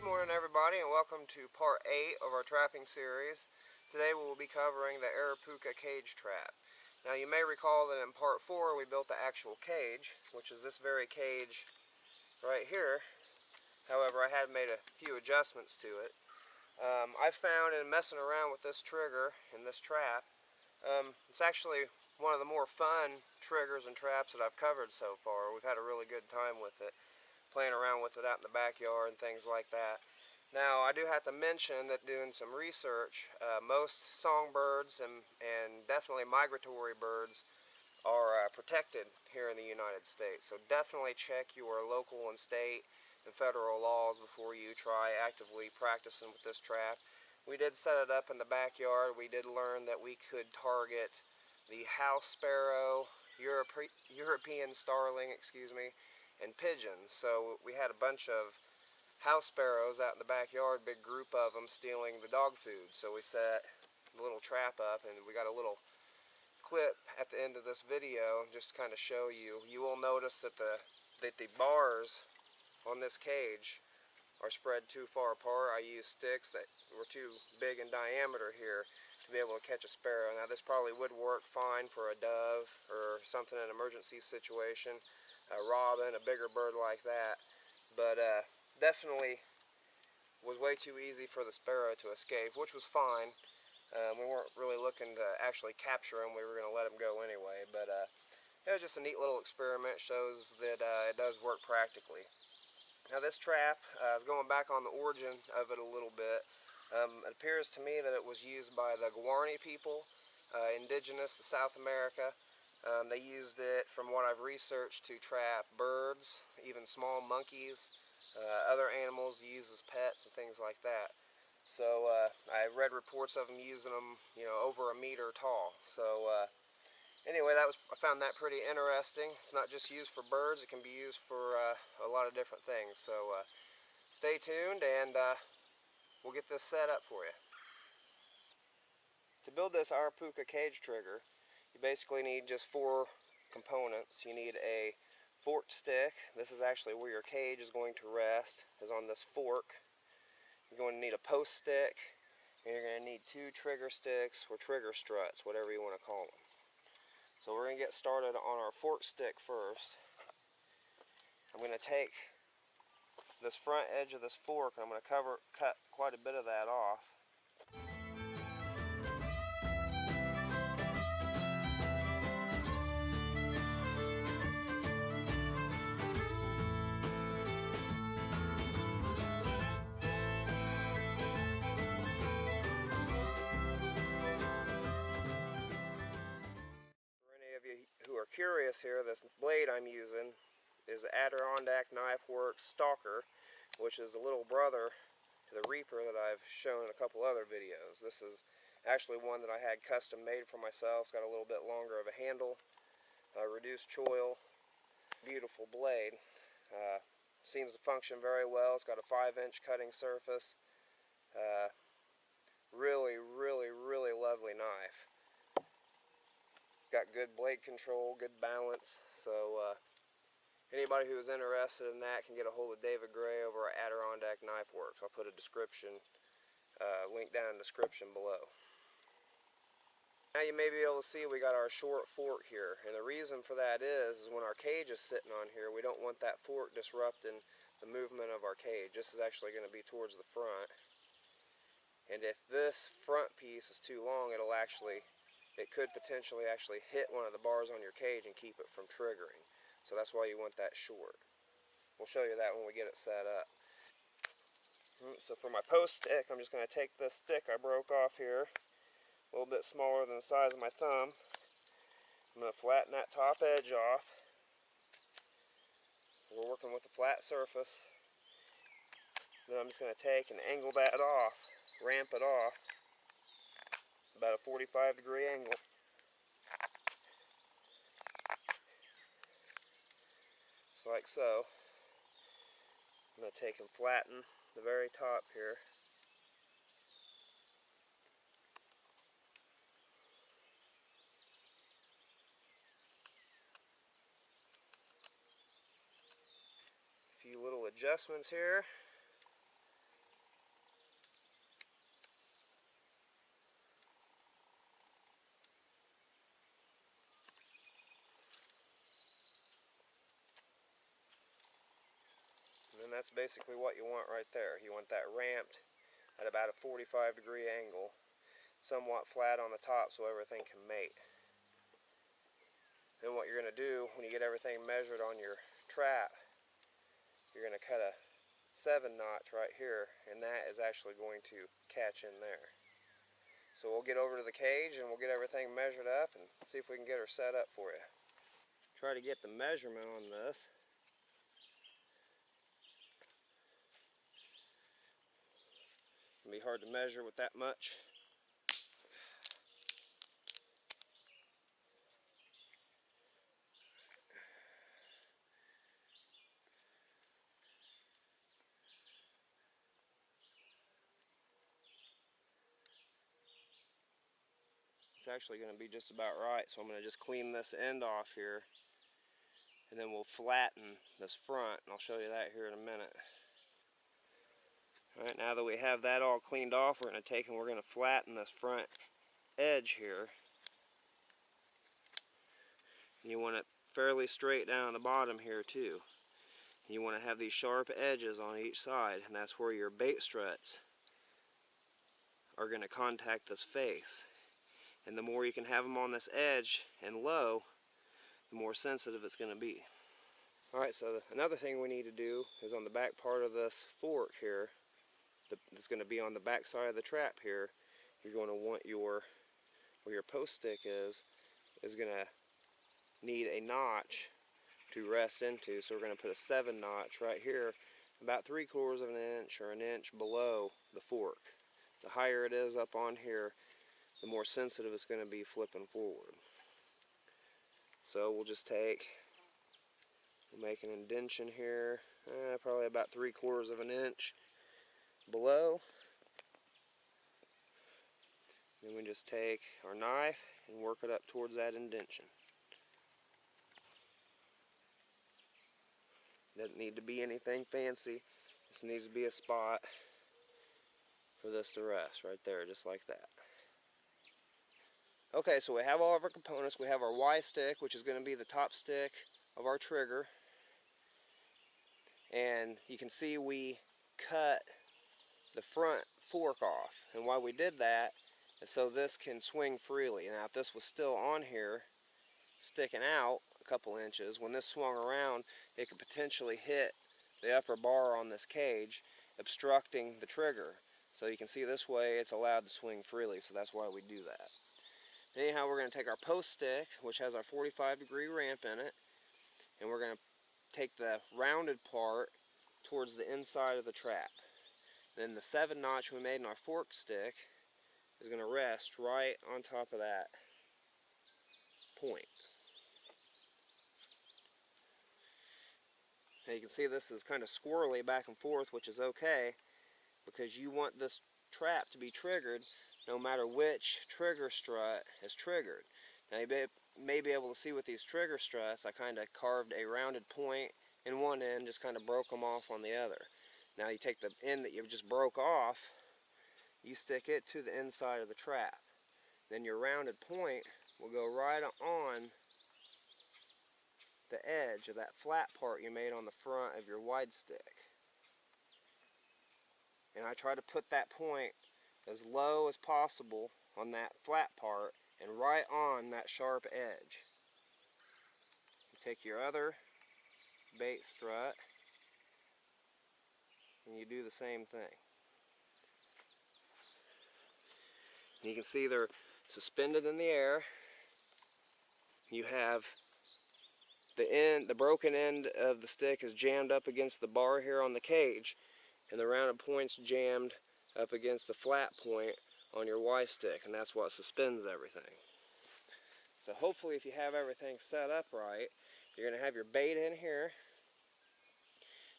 morning everybody, and welcome to part 8 of our trapping series. Today we will be covering the Apapuca cage trap. Now you may recall that in part 4 we built the actual cage, which is this very cage right here. However, I had made a few adjustments to it. I found in messing around with this trigger and this trap, it's actually one of the more fun triggers and traps that I've covered so far. We've had a really good time with it, playing around with it out in the backyard and things like that. Now, I do have to mention that doing some research, most songbirds and definitely migratory birds are protected here in the United States. So definitely check your local and state and federal laws before you try actively practicing with this trap. We did set it up in the backyard. We did learn that we could target the house sparrow, European starling, and pigeons. So we had a bunch of house sparrows out in the backyard, big group of them stealing the dog food. So we set the little trap up, and we got a little clip at the end of this video just to kind of show you. You will notice that the bars on this cage are spread too far apart. I used sticks that were too big in diameter here to be able to catch a sparrow. Now this probably would work fine for a dove or something in an emergency situation, a robin, a bigger bird like that, but definitely was way too easy for the sparrow to escape, which was fine. We weren't really looking to actually capture him. We were going to let him go anyway, but it was just a neat little experiment. Shows that it does work practically. Now this trap is going back on the origin of it a little bit. It appears to me that it was used by the Guarani people, indigenous to South America. They used it, from what I've researched, to trap birds, even small monkeys, other animals used as pets and things like that. So I read reports of them using them, over a meter tall. So anyway, I found that pretty interesting. It's not just used for birds; it can be used for a lot of different things. So stay tuned, and we'll get this set up for you. To build this Apapuca cage trigger, you basically need just 4 components. You need a forked stick. This is actually where your cage is going to rest, is on this fork. You're going to need a post stick, and you're going to need 2 trigger sticks or trigger struts, whatever you want to call them. So we're going to get started on our forked stick first. I'm going to take this front edge of this fork, and I'm going to cut quite a bit of that off. Who are curious here, this blade I'm using is Adirondack Knife Works Stalker, which is the little brother to the Reaper that I've shown in a couple other videos. This is actually one that I had custom made for myself. It's got a little bit longer of a handle, reduced choil, beautiful blade. Seems to function very well. It's got a 5-inch cutting surface. Really lovely knife. It's got good blade control, good balance, so anybody who is interested in that can get a hold of David Gray over at Adirondack Knife Works. I'll put a link down in the description below. Now you may be able to see we got our short fork here, and the reason for that is when our cage is sitting on here, we don't want that fork disrupting the movement of our cage. This is actually going to be towards the front, and if this front piece is too long, it could potentially actually hit one of the bars on your cage and keep it from triggering. So that's why you want that short. We'll show you that when we get it set up. So for my post stick, I'm just going to take this stick I broke off here, a little bit smaller than the size of my thumb. I'm going to flatten that top edge off. We're working with a flat surface. Then I'm just going to take and angle that off, ramp it off, about a 45-degree angle. So like so. I'm going to take and flatten the very top here. A few little adjustments here. And that's basically what you want right there. You want that ramped at about a 45-degree angle, somewhat flat on the top so everything can mate. Then what you're going to do when you get everything measured on your trap, you're going to cut a 7 notch right here, and that is actually going to catch in there. So we'll get over to the cage and we'll get everything measured up and see if we can get her set up for you. Try to get the measurement on this. It'll be hard to measure with that much. It's actually going to be just about right, so I'm going to just clean this end off here, and then we'll flatten this front, and I'll show you that here in a minute. Alright, now that we have that all cleaned off, we're going to take and we're going to flatten this front edge here. And you want it fairly straight down the bottom here too. And you want to have these sharp edges on each side, and that's where your bait struts are going to contact this face. And the more you can have them on this edge and low, the more sensitive it's going to be. Alright, so another thing we need to do is on the back part of this fork here, that's going to be on the back side of the trap here, you're going to want where your post stick is going to need a notch to rest into. So we're going to put a 7 notch right here, about 3/4 of an inch or an inch below the fork. The higher it is up on here, the more sensitive it's going to be flipping forward. So we'll just we'll make an indentation here, probably about 3/4 of an inch below. Then we just take our knife and work it up towards that indentation. Doesn't need to be anything fancy. This needs to be a spot for this to rest right there, just like that. Okay, so we have all of our components. We have our Y stick, which is going to be the top stick of our trigger. And you can see we cut the front fork off. And why we did that is so this can swing freely. Now if this was still on here, sticking out a couple inches, when this swung around, it could potentially hit the upper bar on this cage, obstructing the trigger. So you can see this way it's allowed to swing freely, so that's why we do that. Anyhow, we're going to take our post stick, which has our 45-degree ramp in it, and we're going to take the rounded part towards the inside of the trap. Then the 7 notch we made in our fork stick is going to rest right on top of that point. Now you can see this is kind of squirrely back and forth, which is okay, because you want this trap to be triggered no matter which trigger strut is triggered. Now you may be able to see with these trigger struts, I kind of carved a rounded point in one end, just kind of broke them off on the other. Now you take the end that you just broke off, you stick it to the inside of the trap. Then your rounded point will go right on the edge of that flat part you made on the front of your wide stick. And I try to put that point as low as possible on that flat part and right on that sharp edge. You take your other bait strut and you do the same thing. And you can see they're suspended in the air. You have the broken end of the stick is jammed up against the bar here on the cage, and the rounded point's jammed up against the flat point on your Y stick, and that's what suspends everything. So hopefully if you have everything set up right, you're going to have your bait in here,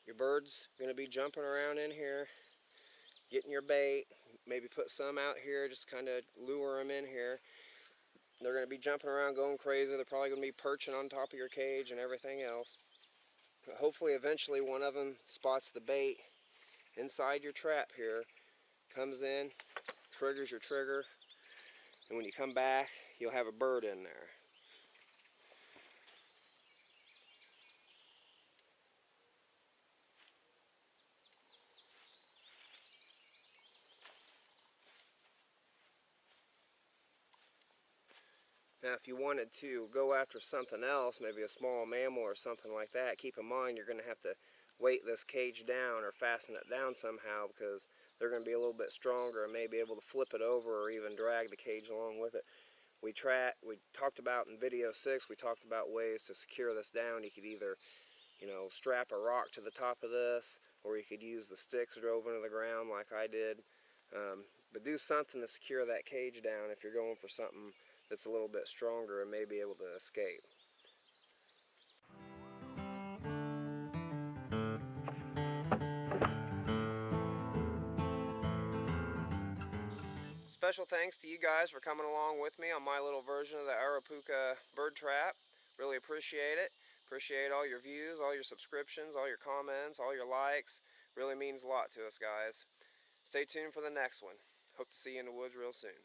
your bird's going to be jumping around in here, getting your bait, maybe put some out here, just kind of lure them in here. They're going to be jumping around, going crazy. They're probably going to be perching on top of your cage and everything else. But hopefully eventually one of them spots the bait inside your trap here, comes in, triggers your trigger, and when you come back, you'll have a bird in there. Now if you wanted to go after something else, maybe a small mammal or something like that, keep in mind you're going to have to weight this cage down or fasten it down somehow, because they're going to be a little bit stronger and may be able to flip it over or even drag the cage along with it. We talked about in video 6, we talked about ways to secure this down. You could either, strap a rock to the top of this, or you could use the sticks drove into the ground like I did. But do something to secure that cage down if you're going for something that's a little bit stronger and may be able to escape. Special thanks to you guys for coming along with me on my little version of the Apapuca bird trap. Really appreciate it. Appreciate all your views, all your subscriptions, all your comments, all your likes. Really means a lot to us, guys. Stay tuned for the next one. Hope to see you in the woods real soon.